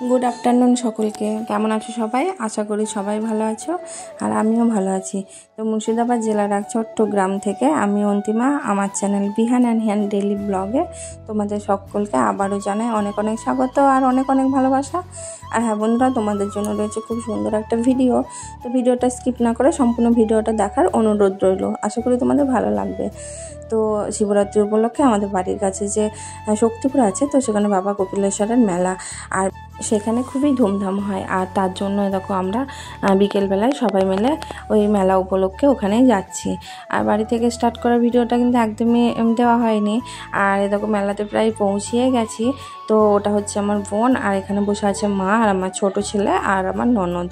Good afternoon সকলকে। কেমন আছো সবাই? আশা করি সবাই ভালো আছো, আর আমিও ভালো আছি। তো মুর্শিদাবাদ জেলার এক ছোট্ট গ্রাম থেকে আমি অন্তিমা, আমার channel Bihan and hand daily ব্লগে তোমাদের সকলকে আবারও জানাই অনেক অনেক স্বাগত আর অনেক অনেক ভালোবাসা। আর হ্যাঁ বন্ধুরা, তোমাদের জন্য রয়েছে খুব সুন্দর একটা ভিডিও। তো ভিডিওটা স্কিপ না করে সম্পূর্ণ ভিডিওটা দেখার অনুরোধ রইল। আশা করি তোমাদের ভালো লাগবে। তো শিবরাত্রি উপলক্ষে আমাদের বাড়ির কাছে যে শক্তিপুর আছে, তো সেখানে বাবা কপিলেশ্বরের মেলা, আর সেখানে খুবই ধুমধাম হয়। আর তার জন্য দেখো আমরা বিকেলবেলায় সবাই মিলে ওই মেলা উপলক্ষে ওখানেই যাচ্ছি। আর বাড়ি থেকে স্টার্ট করা ভিডিওটা কিন্তু একদমই দেওয়া হয়নি। আর দেখো মেলাতে প্রায় পৌঁছিয়ে গেছি। তো ওটা হচ্ছে আমার বোন, আর এখানে বসে আছে মা আর আমার ছোট ছেলে আর আমার ননদ।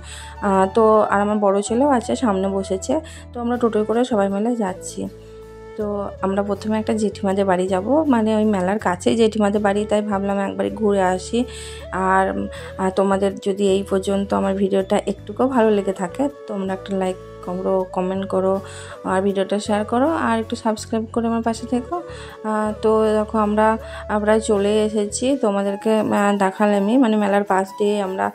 তো আর আমার বড় ছেলেও আছে, সামনে বসেছে। তো আমরা টোটোয় করে সবাই মিলে যাচ্ছি। তো আমরা প্রথমে একটা জেঠিমাদের বাড়ি যাব, মানে ওই মেলার কাছেই জেঠিমাদের বাড়ি, তাই ভাবলাম একবারে ঘুরে আসি। আর তোমাদের যদি এই পর্যন্ত আমার ভিডিওটা একটুকুও ভালো লেগে থাকে, তোমরা একটা লাইক করো, কমেন্ট করো, আর ভিডিওটা শেয়ার করো, আর একটু সাবস্ক্রাইব করে আমার পাশে থেকো। তো দেখো আমরা প্রায় চলে এসেছি, তোমাদেরকে দেখালামই, মানে মেলার পাশ দিয়ে আমরা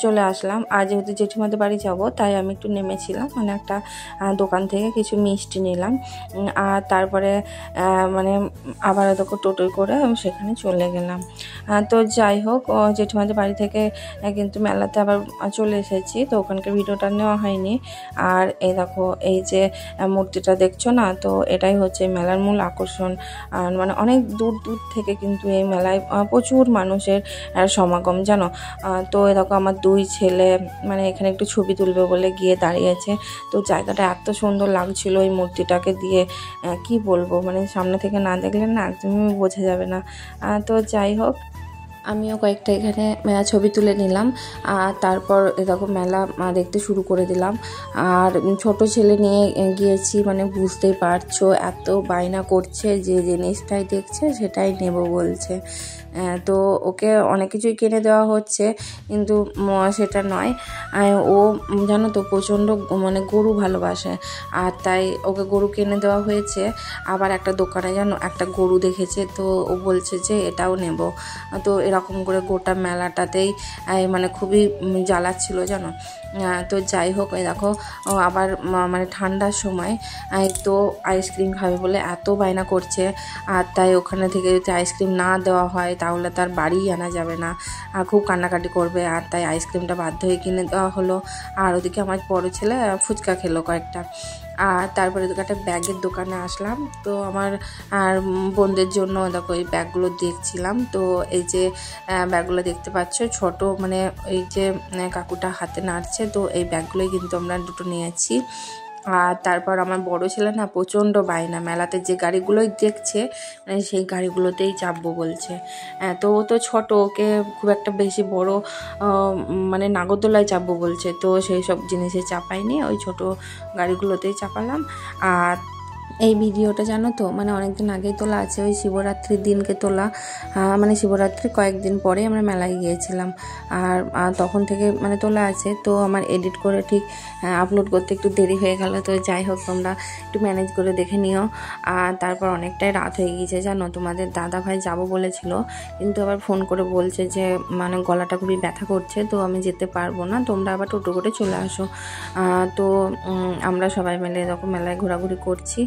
চলে আসলাম। আর যেহেতু জেঠিমাদের বাড়ি যাব, তাই আমি একটু নেমেছিলাম, মানে একটা দোকান থেকে কিছু মিষ্টি নিলাম। আর তারপরে মানে আবার দেখো টোটোয় করে আমি সেখানে চলে গেলাম। তো যাই হোক, জেঠিমাদের বাড়ি থেকে কিন্তু মেলাতে আবার চলে এসেছি। তো ওখানকার ভিডিওটা নেওয়া হয়নি। আর এই দেখো, এই যে মূর্তিটা দেখছো না, তো এটাই হচ্ছে মেলার মূল আকর্ষণ। আর মানে অনেক দূর দূর থেকে কিন্তু এই মেলায় প্রচুর মানুষের সমাগম, জানো। তো এই দেখো আমার দুই ছেলে মানে এখানে একটু ছবি তুলবে বলে গিয়ে দাঁড়িয়েছে। তো জায়গাটা এত সুন্দর লাগছিল এই মূর্তিটাকে দিয়ে, কি বলবো, মানে সামনে থেকে না দেখলে না একদমই বোঝা যাবে না। তো যাই হোক, আমিও কয়েকটা এখানে ছবি তুলে নিলাম। আর তারপর এরকম মেলা দেখতে শুরু করে দিলাম। আর ছোট ছেলে নিয়ে গিয়েছি, মানে বুঝতেই পারছো এত বায়না করছে, যে জিনিসটাই দেখছে সেটাই নেব বলছে। তো ওকে অনেক কিছুই কিনে দেওয়া হচ্ছে, কিন্তু সেটা নয়। ও জানো তো প্রচণ্ড মানে গরু ভালোবাসে, আর তাই ওকে গরু কিনে দেওয়া হয়েছে। আবার একটা দোকানে জানো একটা গরু দেখেছে, তো ও বলছে যে এটাও নেব। তো এরকম করে গোটা মেলাটাতেই মানে খুবই জ্বালাচ্ছিল, জানো। তো যাই হোক, এই দেখো আবার মানে ঠান্ডার সময় তো আইসক্রিম খাবে বলে এত বায়না করছে। আর তাই ওখানে থেকে যদি আইসক্রিম না দেওয়া হয় তাহলে তার বাড়িই আনা যাবে না, আর খুব কান্নাকাটি করবে। আর তাই আইসক্রিমটা বাধ্য হয়ে কিনে দেওয়া হলো। আর ওদিকে আমার বড় ছেলে ফুচকা খেলো কয়েকটা। আর তারপরে একটা ব্যাগের দোকানে আসলাম। তো আমার আর বোনদের জন্য দেখো এই ব্যাগগুলো দেখছিলাম। তো এই যে ব্যাগগুলো দেখতে পাচ্ছ ছোট, মানে এই যে কাকুটা হাতে নাড়ছে, তো এই ব্যাগগুলোই কিন্তু আমরা দুটো নিয়েছি। আর তারপর আমার বড় ছেলে না প্রচণ্ড বায়না, মেলাতে যে গাড়িগুলোই দেখছে মানে সেই গাড়িগুলোতেই চাপবো বলছে। তো ও তো ছোট, ওকে খুব একটা বেশি বড় মানে নাগরদোলায় চাপবো বলছে। তো সেই সব জিনিসে চাপাইনি, ওই ছোট গাড়িগুলোতেই চাপালাম। আর এই ভিডিওটা জানো তো মানে অনেকদিন আগেই তোলা আছে, ওই শিবরাত্রির দিনকে তোলা। মানে শিবরাত্রির কয়েকদিন পরে আমরা মেলায় গিয়েছিলাম, আর তখন থেকে মানে তোলা আছে। তো আমার এডিট করে ঠিক আপলোড করতে একটু দেরি হয়ে গেল। তো যাই হোক, তোমরা একটু ম্যানেজ করে দেখে নিও। আর তারপর অনেকটাই রাত হয়ে গিয়েছে, জানো। তোমাদের দাদা ভাই যাবো বলেছিল, কিন্তু আবার ফোন করে বলছে যে মানে গলাটা খুবই ব্যথা করছে, তো আমি যেতে পারবো না, তোমরা আবার টোটো করে চলে আসো। তো আমরা সবাই মিলে এরকম মেলায় ঘোরাঘুরি করছি।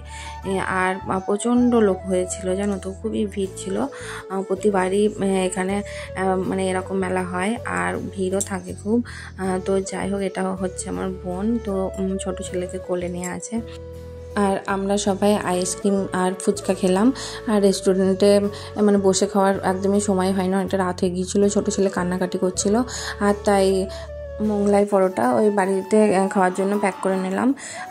আর প্রচণ্ড লোক হয়েছিল, জানো তো, খুবই ভিড় ছিল। প্রতিবারই এখানে মানে এরকম মেলা হয়, আর ভিড়ও থাকে খুব। তো যাই হোক, এটা হচ্ছে আমার বোন, তো ছোট ছেলেকে কোলে নিয়ে আছে। আর আমরা সবাই আইসক্রিম আর ফুচকা খেলাম। আর রেস্টুরেন্টে মানে বসে খাওয়ার একদমই সময় হয় না, একটা রাত হয়ে গিয়েছিলো, ছোটো ছেলে কান্নাকাটি করছিল। আর তাই মোগলাই পরোটা ওই বাড়িতে খাওয়ার জন্য প্যাক করে নিলাম।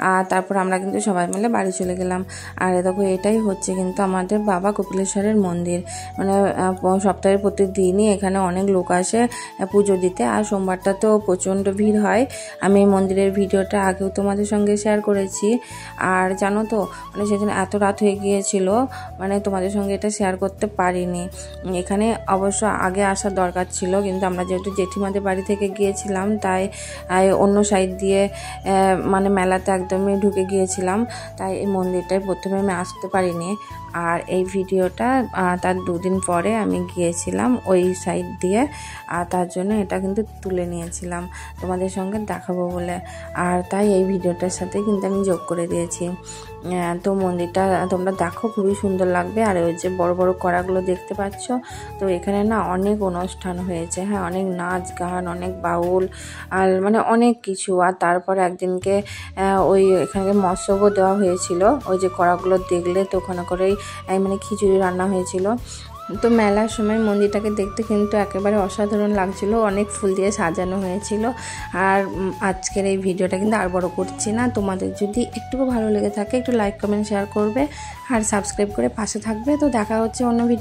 আর তারপর আমরা কিন্তু সবাই মিলে বাড়ি চলে গেলাম। আর দেখো, এটাই হচ্ছে কিন্তু আমাদের বাবা কপিলেশ্বরের মন্দির। মানে সপ্তাহের প্রতিদিনই এখানে অনেক লোক আসে পুজো দিতে। আর সোমবারটা তো প্রচণ্ড ভিড় হয়। আমি এই মন্দিরের ভিডিওটা আগেও তোমাদের সঙ্গে শেয়ার করেছি। আর জানো তো, মানে সেজন্য এত রাত হয়ে গিয়েছিল, মানে তোমাদের সঙ্গে এটা শেয়ার করতে পারিনি। এখানে অবশ্য আগে আসার দরকার ছিল, কিন্তু আমরা যেহেতু জেঠিমাদের বাড়ি থেকে গিয়েছিলাম, তাই অন্য সাইড দিয়ে মানে মেলাতে একদমই ঢুকে গিয়েছিলাম, তাই এই মন্দিরটায় প্রথমে আমি আসতে পারিনি। আর এই ভিডিওটা তার 2 দিন পরে আমি গিয়েছিলাম ওই সাইড দিয়ে, আর তার জন্য এটা কিন্তু তুলে নিয়েছিলাম তোমাদের সঙ্গে দেখাবো বলে। আর তাই এই ভিডিওটার সাথে কিন্তু আমি যোগ করে দিয়েছি। তো মন্দিরটা তোমরা দেখো, খুবই সুন্দর লাগবে। আর ওই যে বড় বড় কড়াগুলো দেখতে পাচ্ছ, তো এখানে না অনেক অনুষ্ঠান হয়েছে, হ্যাঁ, অনেক নাচ গান, অনেক বাউল, আর মানে অনেক কিছু। আর তারপর একদিনকে ওই এখানে মৎস্যভোগ দেওয়া হয়েছিল, ওই যে কড়াগুলো দেখলে, তো ওখানে করেই মানে খিচুড়ি রান্না হয়েছিল। তো মেলার সময় মন্দিরটাকে দেখতে কিন্তু একেবারে অসাধারণ লাগছিল, অনেক ফুল দিয়ে সাজানো হয়েছিল। আর আজকের এই ভিডিওটা কিন্তু আর বড় করছি না। তোমাদের যদি একটুকু ভালো লেগে থাকে একটু লাইক কমেন্ট শেয়ার করবে আর সাবস্ক্রাইব করে পাশে থাকবে। তো দেখা হচ্ছে অন্য ভিডিও।